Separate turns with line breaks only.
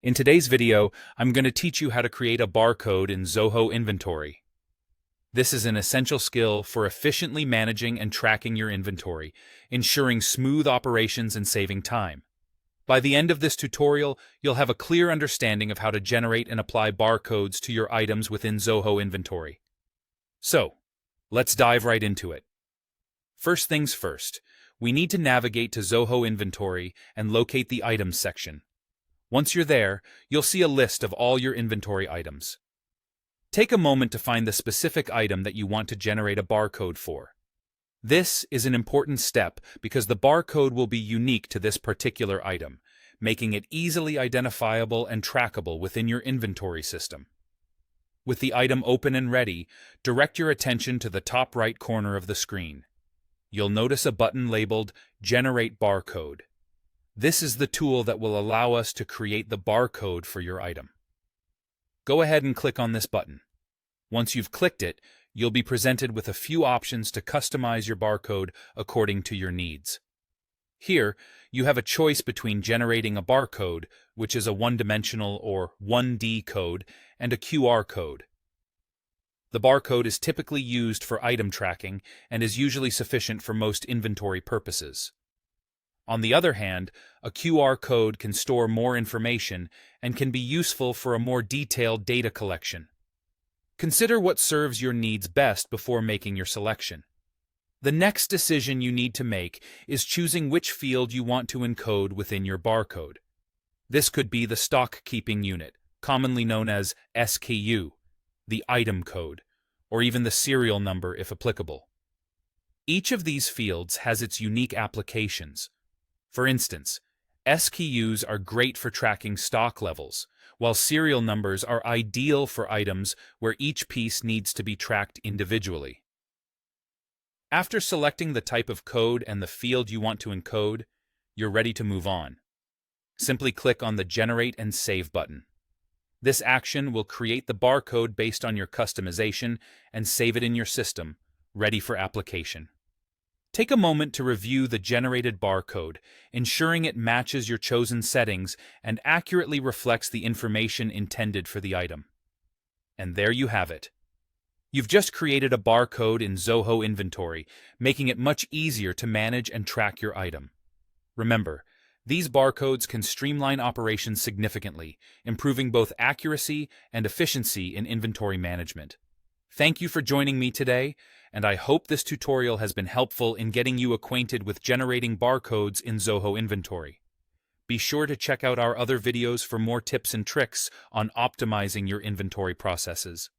In today's video, I'm going to teach you how to create a barcode in Zoho Inventory. This is an essential skill for efficiently managing and tracking your inventory, ensuring smooth operations and saving time. By the end of this tutorial, you'll have a clear understanding of how to generate and apply barcodes to your items within Zoho Inventory. So, let's dive right into it. First things first, we need to navigate to Zoho Inventory and locate the Items section. Once you're there, you'll see a list of all your inventory items. Take a moment to find the specific item that you want to generate a barcode for. This is an important step because the barcode will be unique to this particular item, making it easily identifiable and trackable within your inventory system. With the item open and ready, direct your attention to the top right corner of the screen. You'll notice a button labeled Generate Barcode. This is the tool that will allow us to create the barcode for your item. Go ahead and click on this button. Once you've clicked it, you'll be presented with a few options to customize your barcode according to your needs. Here, you have a choice between generating a barcode, which is a one-dimensional or 1D code, and a QR code. The barcode is typically used for item tracking and is usually sufficient for most inventory purposes. On the other hand, a QR code can store more information and can be useful for a more detailed data collection. Consider what serves your needs best before making your selection. The next decision you need to make is choosing which field you want to encode within your barcode. This could be the stock keeping unit, commonly known as SKU, the item code, or even the serial number if applicable. Each of these fields has its unique applications. For instance, SKUs are great for tracking stock levels, while serial numbers are ideal for items where each piece needs to be tracked individually. After selecting the type of code and the field you want to encode, you're ready to move on. Simply click on the Generate and Save button. This action will create the barcode based on your customization and save it in your system, ready for application. Take a moment to review the generated barcode, ensuring it matches your chosen settings and accurately reflects the information intended for the item. And there you have it. You've just created a barcode in Zoho Inventory, making it much easier to manage and track your item. Remember, these barcodes can streamline operations significantly, improving both accuracy and efficiency in inventory management. Thank you for joining me today, and I hope this tutorial has been helpful in getting you acquainted with generating barcodes in Zoho Inventory. Be sure to check out our other videos for more tips and tricks on optimizing your inventory processes.